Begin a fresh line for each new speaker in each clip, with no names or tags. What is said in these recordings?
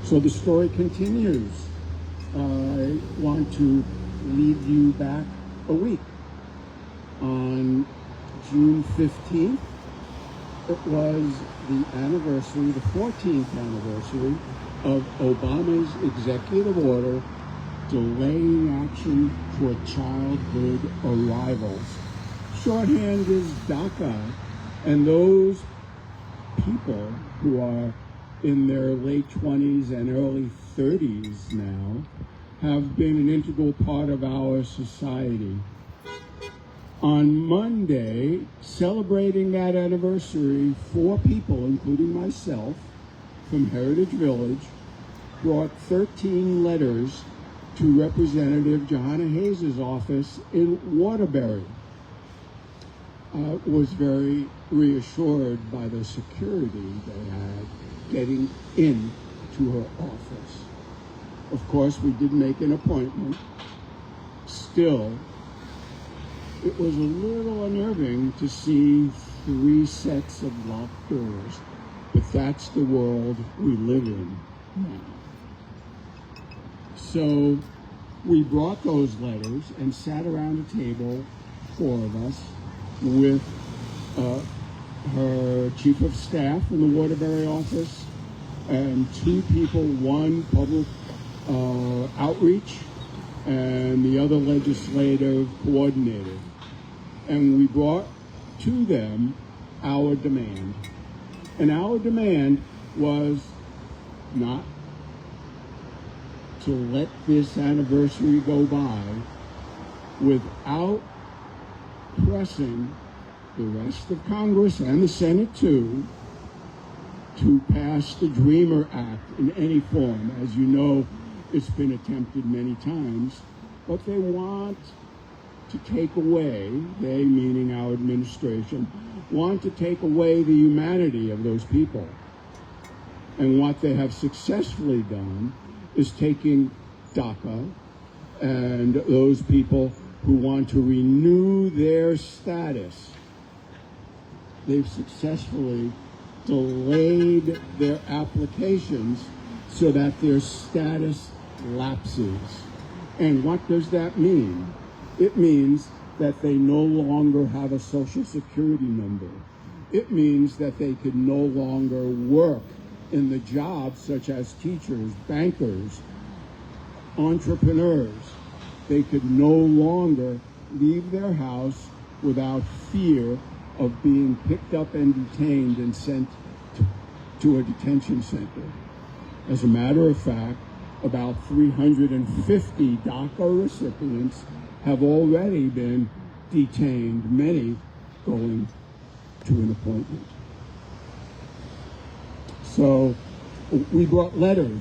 So the story continues. I want to lead you back a week. On June 15th, it was the anniversary, the 14th anniversary of Obama's executive order delaying action for childhood arrivals. Shorthand is DACA, and those people who are in their late 20s and early 30s now have been an integral part of our society. On Monday, celebrating that anniversary, 4 people, including myself, from Heritage Village, brought 13 letters to Representative Johanna Hayes' office in Waterbury. Was very reassured by the security they had getting into her office. Of course, we did make an appointment. Still, it was a little unnerving to see 3 sets of locked doors, but that's the world we live in now. So we brought those letters and sat around a table, 4 of us, with her chief of staff in the Waterbury office and 2 people, one public outreach and the other legislative coordinator. And we brought to them our demand. And our demand was not to let this anniversary go by without pressing the rest of Congress and the Senate too to pass the Dreamer Act in any form. As you know, it's been attempted many times, but they want to take away, they meaning our administration, want to take away the humanity of those people. And what they have successfully done is taking DACA and those people who want to renew their status. They've successfully delayed their applications so that their status lapses. And what does that mean? It means that they no longer have a Social Security number. It means that they could no longer work in the jobs such as teachers, bankers, entrepreneurs. They could no longer leave their house without fear of being picked up and detained and sent to a detention center. As a matter of fact, about 350 DACA recipients have already been detained, many going to an appointment. So we brought letters,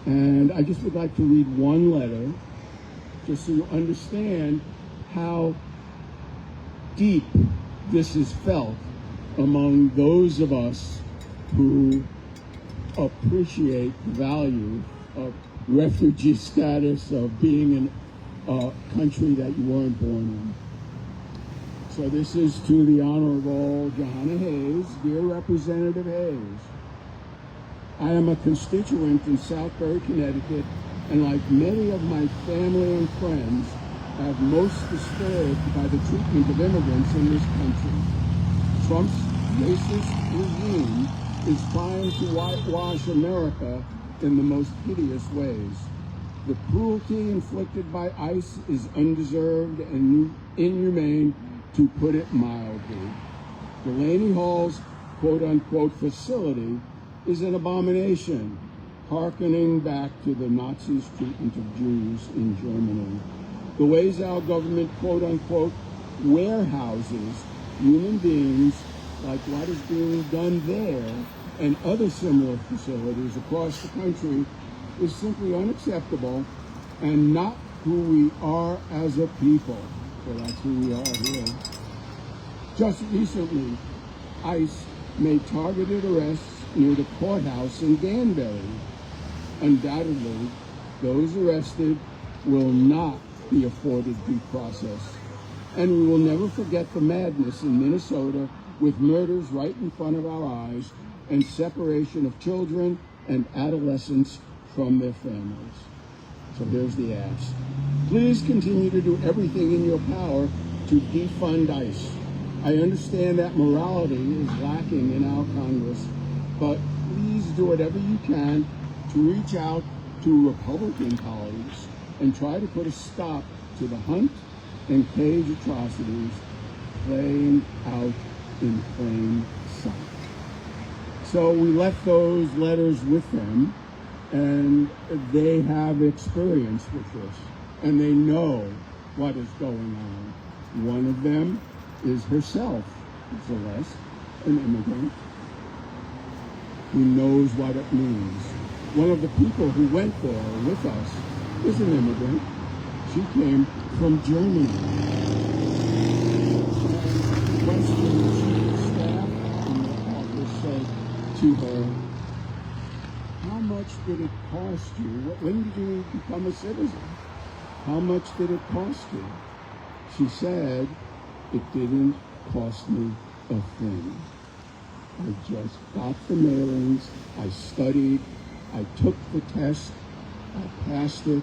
and I just would like to read one letter just so you understand how deep this is felt among those of us who appreciate the value of refugee status, of being in a country that you weren't born in. So this is to the Honorable Johanna Hayes. Dear Representative Hayes, I am a constituent in Southbury, Connecticut, and like many of my family and friends, I have most disturbed by the treatment of immigrants in this country. Trump's racist regime is trying to whitewash America in the most hideous ways. The cruelty inflicted by ICE is undeserved and inhumane, to put it mildly. Delaney Hall's quote-unquote facility is an abomination, hearkening back to the Nazis' treatment of Jews in Germany. The ways our government quote-unquote warehouses human beings, like what is being done there and other similar facilities across the country, is simply unacceptable and not who we are as a people. So that's who we are here. Just recently, ICE made targeted arrests near the courthouse in Danbury. Undoubtedly, those arrested will not be afforded due process. And we will never forget the madness in Minnesota with murders right in front of our eyes and separation of children and adolescents from their families. So here's the ask. Please continue to do everything in your power to defund ICE. I understand that morality is lacking in our Congress, but please do whatever you can to reach out to Republican colleagues and try to put a stop to the hunt and cage atrocities playing out in plain sight. So we left those letters with them, and they have experience with this, and they know what is going on. One of them is herself, Celeste, an immigrant who knows what it means. One of the people who went there with us is an immigrant. She came from Germany. And the question the chief of staff in the office said to her, how much did it cost you? When did you become a citizen? How much did it cost you? She said, it didn't cost me a thing. I just got the mailings, I studied, I took the test, I passed it.